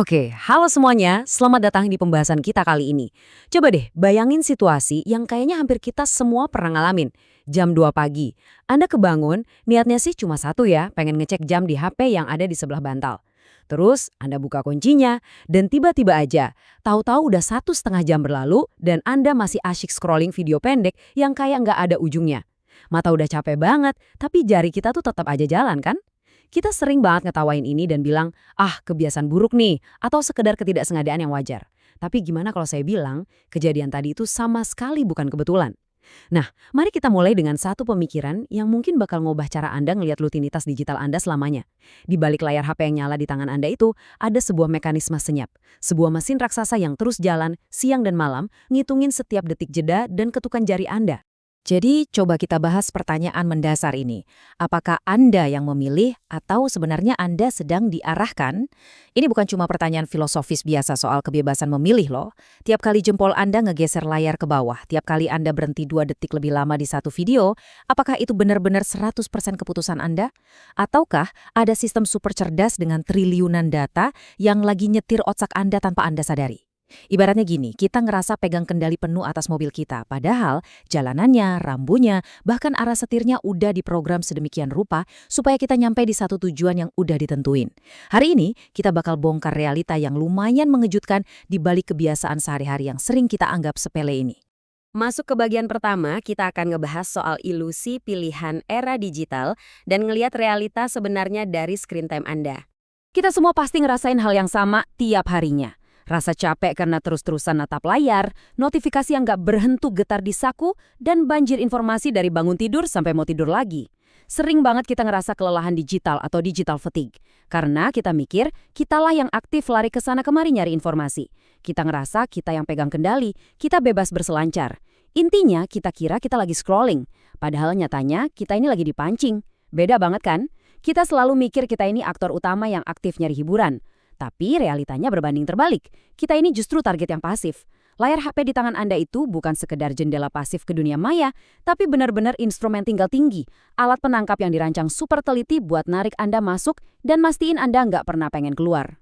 Oke, halo semuanya. Selamat datang di pembahasan kita kali ini. Coba deh bayangin situasi yang kayaknya hampir kita semua pernah ngalamin. Jam 2 pagi. Anda kebangun, niatnya sih cuma satu ya, pengen ngecek jam di HP yang ada di sebelah bantal. Terus Anda buka kuncinya, dan tiba-tiba aja, tahu-tahu udah 1,5 jam berlalu dan Anda masih asyik scrolling video pendek yang kayak nggak ada ujungnya. Mata udah capek banget, tapi jari kita tuh tetap aja jalan kan? Kita sering banget ngetawain ini dan bilang, ah kebiasaan buruk nih, atau sekedar ketidaksengajaan yang wajar. Tapi gimana kalau saya bilang, kejadian tadi itu sama sekali bukan kebetulan. Nah, mari kita mulai dengan satu pemikiran yang mungkin bakal ngubah cara Anda ngelihat rutinitas digital Anda selamanya. Di balik layar HP yang nyala di tangan Anda itu, ada sebuah mekanisme senyap. Sebuah mesin raksasa yang terus jalan, siang dan malam, ngitungin setiap detik jeda dan ketukan jari Anda. Jadi, coba kita bahas pertanyaan mendasar ini. Apakah Anda yang memilih atau sebenarnya Anda sedang diarahkan? Ini bukan cuma pertanyaan filosofis biasa soal kebebasan memilih loh. Tiap kali jempol Anda ngegeser layar ke bawah, tiap kali Anda berhenti 2 detik lebih lama di satu video, apakah itu benar-benar 100% keputusan Anda? Ataukah ada sistem super cerdas dengan triliunan data yang lagi nyetir otak Anda tanpa Anda sadari? Ibaratnya gini, kita ngerasa pegang kendali penuh atas mobil kita, padahal jalanannya, rambunya, bahkan arah setirnya udah diprogram sedemikian rupa supaya kita nyampe di satu tujuan yang udah ditentuin. Hari ini, kita bakal bongkar realita yang lumayan mengejutkan di balik kebiasaan sehari-hari yang sering kita anggap sepele ini. Masuk ke bagian pertama, kita akan ngebahas soal ilusi pilihan era digital dan ngelihat realita sebenarnya dari screen time Anda. Kita semua pasti ngerasain hal yang sama tiap harinya. Rasa capek karena terus-terusan natap layar, notifikasi yang gak berhentu getar di saku, dan banjir informasi dari bangun tidur sampai mau tidur lagi. Sering banget kita ngerasa kelelahan digital atau digital fatigue. Karena kita mikir, kitalah yang aktif lari ke sana kemari nyari informasi. Kita ngerasa kita yang pegang kendali, kita bebas berselancar. Intinya, kita kira kita lagi scrolling. Padahal nyatanya, kita ini lagi dipancing. Beda banget kan? Kita selalu mikir kita ini aktor utama yang aktif nyari hiburan. Tapi realitanya berbanding terbalik. Kita ini justru target yang pasif. Layar HP di tangan Anda itu bukan sekedar jendela pasif ke dunia maya, tapi benar-benar instrumen tinggal tinggi, alat penangkap yang dirancang super teliti buat narik Anda masuk dan mastiin Anda nggak pernah pengen keluar.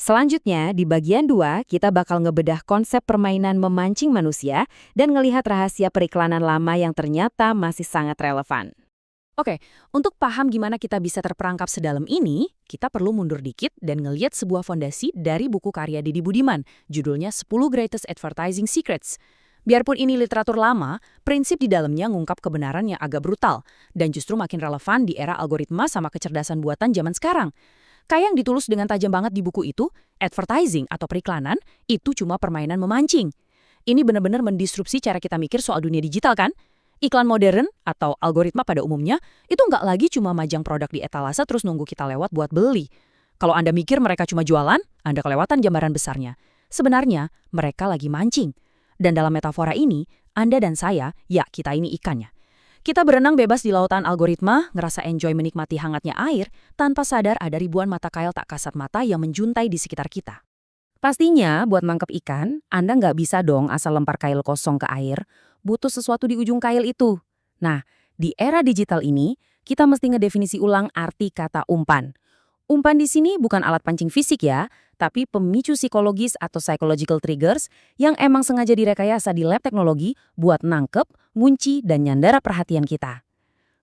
Selanjutnya, di bagian 2, kita bakal ngebedah konsep permainan memancing manusia dan ngelihat rahasia periklanan lama yang ternyata masih sangat relevan. Oke, untuk paham gimana kita bisa terperangkap sedalam ini, kita perlu mundur dikit dan ngeliat sebuah fondasi dari buku karya Didi Budiman, judulnya 10 Greatest Advertising Secrets. Biarpun ini literatur lama, prinsip di dalamnya ngungkap kebenaran yang agak brutal, dan justru makin relevan di era algoritma sama kecerdasan buatan zaman sekarang. Kayak yang ditulis dengan tajam banget di buku itu, advertising atau periklanan, itu cuma permainan memancing. Ini benar-benar mendisrupsi cara kita mikir soal dunia digital kan? Iklan modern atau algoritma pada umumnya itu nggak lagi cuma majang produk di etalase terus nunggu kita lewat buat beli. Kalau Anda mikir mereka cuma jualan, Anda kelewatan gambaran besarnya. Sebenarnya mereka lagi mancing. Dan dalam metafora ini, Anda dan saya, ya kita ini ikannya. Kita berenang bebas di lautan algoritma, ngerasa enjoy menikmati hangatnya air, tanpa sadar ada ribuan mata kail tak kasat mata yang menjuntai di sekitar kita. Pastinya, buat nangkep ikan, Anda nggak bisa dong asal lempar kail kosong ke air, butuh sesuatu di ujung kail itu. Nah, di era digital ini, kita mesti ngedefinisi ulang arti kata umpan. Umpan di sini bukan alat pancing fisik ya, tapi pemicu psikologis atau psychological triggers yang emang sengaja direkayasa di lab teknologi buat nangkep, ngunci, dan nyandera perhatian kita.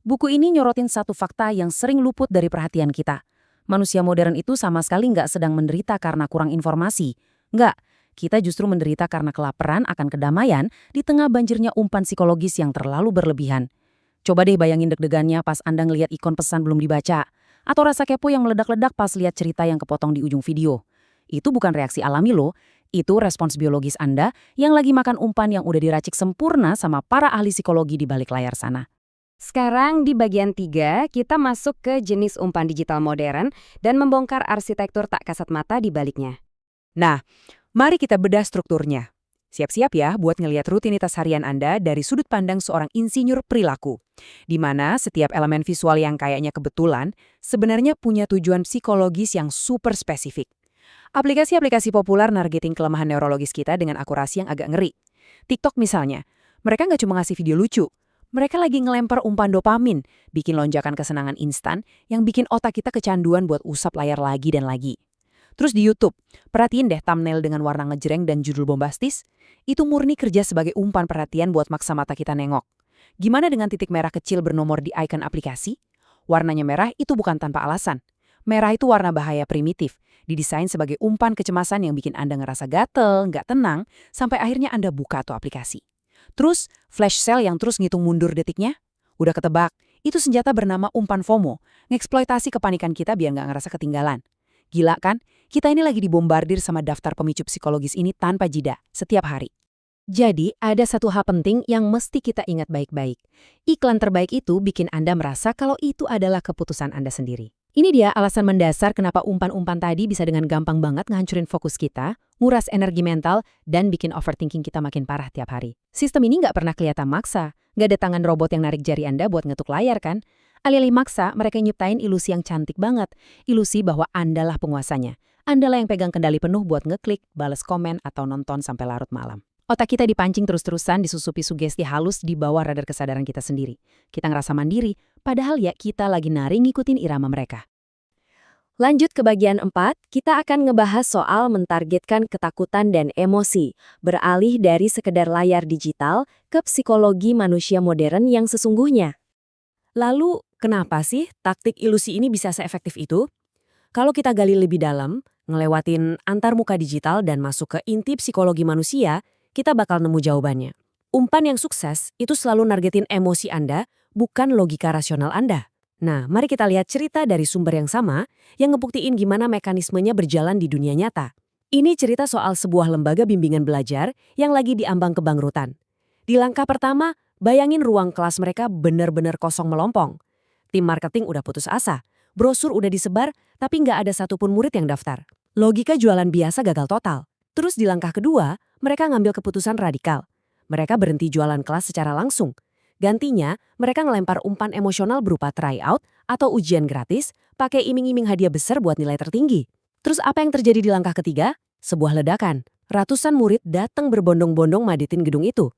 Buku ini nyorotin satu fakta yang sering luput dari perhatian kita. Manusia modern itu sama sekali nggak sedang menderita karena kurang informasi. Nggak. Kita justru menderita karena kelaparan akan kedamaian di tengah banjirnya umpan psikologis yang terlalu berlebihan. Coba deh bayangin deg-degannya pas Anda ngeliat ikon pesan belum dibaca. Atau rasa kepo yang meledak-ledak pas lihat cerita yang kepotong di ujung video. Itu bukan reaksi alami loh, itu respons biologis Anda yang lagi makan umpan yang udah diracik sempurna sama para ahli psikologi di balik layar sana. Sekarang di bagian 3, kita masuk ke jenis umpan digital modern dan membongkar arsitektur tak kasat mata di baliknya. Nah, mari kita bedah strukturnya. Siap-siap ya buat ngelihat rutinitas harian Anda dari sudut pandang seorang insinyur perilaku. Di mana setiap elemen visual yang kayaknya kebetulan sebenarnya punya tujuan psikologis yang super spesifik. Aplikasi-aplikasi populer nargeting kelemahan neurologis kita dengan akurasi yang agak ngeri. TikTok misalnya, mereka nggak cuma ngasih video lucu. Mereka lagi ngelempar umpan dopamin, bikin lonjakan kesenangan instan yang bikin otak kita kecanduan buat usap layar lagi dan lagi. Terus di YouTube, perhatiin deh thumbnail dengan warna ngejreng dan judul bombastis. Itu murni kerja sebagai umpan perhatian buat maksa mata kita nengok. Gimana dengan titik merah kecil bernomor di icon aplikasi? Warnanya merah itu bukan tanpa alasan. Merah itu warna bahaya primitif, didesain sebagai umpan kecemasan yang bikin Anda ngerasa gatel, nggak tenang, sampai akhirnya Anda buka tuh aplikasi. Terus, flash sale yang terus ngitung mundur detiknya? Udah ketebak, itu senjata bernama umpan FOMO, ngeksploitasi kepanikan kita biar nggak ngerasa ketinggalan. Gila kan? Kita ini lagi dibombardir sama daftar pemicu psikologis ini tanpa jeda, setiap hari. Jadi, ada satu hal penting yang mesti kita ingat baik-baik. Iklan terbaik itu bikin Anda merasa kalau itu adalah keputusan Anda sendiri. Ini dia alasan mendasar kenapa umpan-umpan tadi bisa dengan gampang banget ngancurin fokus kita, nguras energi mental, dan bikin overthinking kita makin parah tiap hari. Sistem ini nggak pernah kelihatan maksa, nggak ada tangan robot yang narik jari Anda buat ngetuk layar kan? Alih-alih maksa, mereka nyiptain ilusi yang cantik banget, ilusi bahwa Anda lah penguasanya. Anda lah yang pegang kendali penuh buat ngeklik, balas komen, atau nonton sampai larut malam. Otak kita dipancing terus-terusan disusupi sugesti halus di bawah radar kesadaran kita sendiri. Kita ngerasa mandiri, padahal ya kita lagi nari ngikutin irama mereka. Lanjut ke bagian 4, kita akan ngebahas soal mentargetkan ketakutan dan emosi, beralih dari sekedar layar digital ke psikologi manusia modern yang sesungguhnya. Lalu, kenapa sih taktik ilusi ini bisa seefektif itu? Kalau kita gali lebih dalam, ngelewatin antarmuka digital dan masuk ke inti psikologi manusia, kita bakal nemu jawabannya. Umpan yang sukses itu selalu nargetin emosi Anda, bukan logika rasional Anda. Nah, mari kita lihat cerita dari sumber yang sama yang ngebuktiin gimana mekanismenya berjalan di dunia nyata. Ini cerita soal sebuah lembaga bimbingan belajar yang lagi diambang kebangkrutan. Di langkah pertama, bayangin ruang kelas mereka bener-bener kosong melompong. Tim marketing udah putus asa, brosur udah disebar, tapi nggak ada satupun murid yang daftar. Logika jualan biasa gagal total. Terus di langkah kedua, mereka ngambil keputusan radikal. Mereka berhenti jualan kelas secara langsung. Gantinya, mereka ngelempar umpan emosional berupa tryout atau ujian gratis, pakai iming-iming hadiah besar buat nilai tertinggi. Terus apa yang terjadi di langkah ketiga? Sebuah ledakan. Ratusan murid datang berbondong-bondong maditin gedung itu.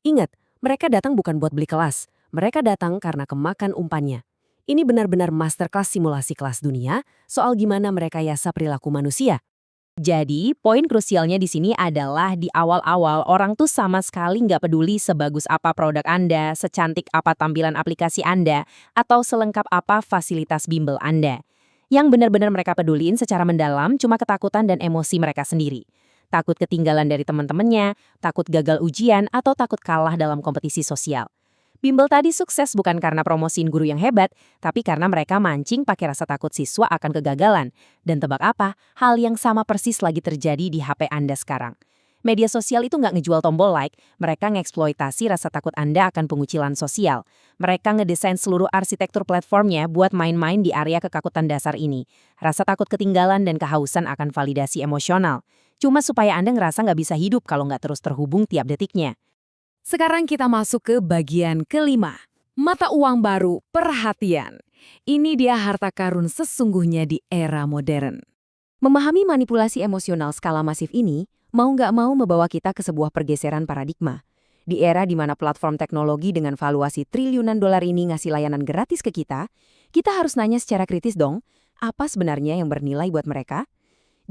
Ingat, mereka datang bukan buat beli kelas. Mereka datang karena kemakan umpannya. Ini benar-benar masterclass simulasi kelas dunia soal gimana merekayasa perilaku manusia. Jadi, poin krusialnya di sini adalah di awal-awal orang tuh sama sekali nggak peduli sebagus apa produk Anda, secantik apa tampilan aplikasi Anda, atau selengkap apa fasilitas bimbel Anda. Yang benar-benar mereka peduliin secara mendalam cuma ketakutan dan emosi mereka sendiri. Takut ketinggalan dari teman-temannya, takut gagal ujian, atau takut kalah dalam kompetisi sosial. Bimbel tadi sukses bukan karena promosiin guru yang hebat, tapi karena mereka mancing pakai rasa takut siswa akan kegagalan. Dan tebak apa? Hal yang sama persis lagi terjadi di HP Anda sekarang. Media sosial itu nggak ngejual tombol like, mereka ngeksploitasi rasa takut Anda akan pengucilan sosial. Mereka ngedesain seluruh arsitektur platformnya buat main-main di area kekakutan dasar ini. Rasa takut ketinggalan dan kehausan akan validasi emosional. Cuma supaya Anda ngerasa nggak bisa hidup kalau nggak terus terhubung tiap detiknya. Sekarang kita masuk ke bagian kelima. Mata uang baru, perhatian. Ini dia harta karun sesungguhnya di era modern. Memahami manipulasi emosional skala masif ini, mau nggak mau membawa kita ke sebuah pergeseran paradigma. Di era di mana platform teknologi dengan valuasi triliunan dolar ini ngasih layanan gratis ke kita harus nanya secara kritis dong, apa sebenarnya yang bernilai buat mereka?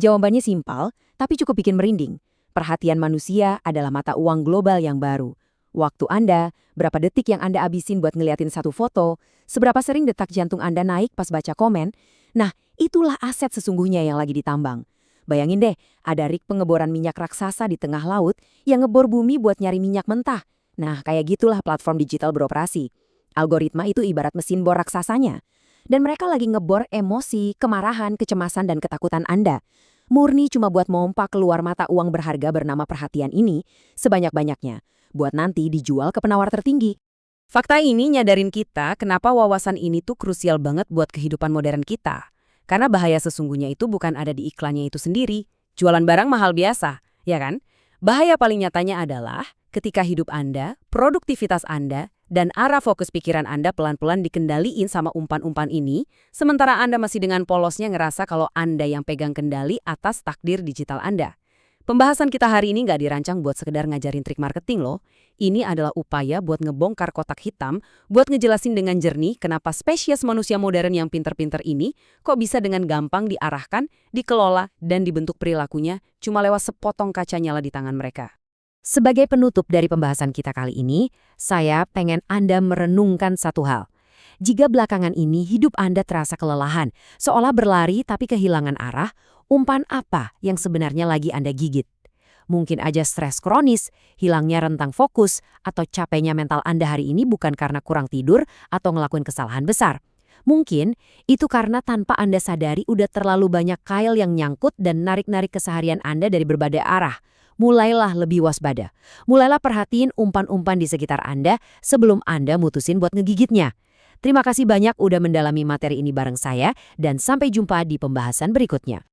Jawabannya simpel, tapi cukup bikin merinding. Perhatian manusia adalah mata uang global yang baru. Waktu Anda, berapa detik yang Anda abisin buat ngeliatin satu foto, seberapa sering detak jantung Anda naik pas baca komen, nah itulah aset sesungguhnya yang lagi ditambang. Bayangin deh, ada rig pengeboran minyak raksasa di tengah laut yang ngebor bumi buat nyari minyak mentah. Nah, kayak gitulah platform digital beroperasi. Algoritma itu ibarat mesin bor raksasanya. Dan mereka lagi ngebor emosi, kemarahan, kecemasan, dan ketakutan Anda. Murni cuma buat mompa keluar mata uang berharga bernama perhatian ini sebanyak-banyaknya, buat nanti dijual ke penawar tertinggi. Fakta ini nyadarin kita kenapa wawasan ini tuh krusial banget buat kehidupan modern kita. Karena bahaya sesungguhnya itu bukan ada di iklannya itu sendiri. Jualan barang mahal biasa, ya kan? Bahaya paling nyatanya adalah ketika hidup Anda, produktivitas Anda, dan arah fokus pikiran Anda pelan-pelan dikendaliin sama umpan-umpan ini, sementara Anda masih dengan polosnya ngerasa kalau Anda yang pegang kendali atas takdir digital Anda. Pembahasan kita hari ini nggak dirancang buat sekedar ngajarin trik marketing loh. Ini adalah upaya buat ngebongkar kotak hitam, buat ngejelasin dengan jernih kenapa spesies manusia modern yang pinter-pinter ini kok bisa dengan gampang diarahkan, dikelola, dan dibentuk perilakunya cuma lewat sepotong kaca nyala di tangan mereka. Sebagai penutup dari pembahasan kita kali ini, saya pengen Anda merenungkan satu hal. Jika belakangan ini hidup Anda terasa kelelahan, seolah berlari tapi kehilangan arah, umpan apa yang sebenarnya lagi Anda gigit? Mungkin aja stres kronis, hilangnya rentang fokus, atau capeknya mental Anda hari ini bukan karena kurang tidur atau ngelakuin kesalahan besar. Mungkin itu karena tanpa Anda sadari udah terlalu banyak kail yang nyangkut dan narik-narik keseharian Anda dari berbagai arah. Mulailah lebih waspada. Mulailah perhatiin umpan-umpan di sekitar Anda sebelum Anda mutusin buat ngegigitnya. Terima kasih banyak udah mendalami materi ini bareng saya, dan sampai jumpa di pembahasan berikutnya.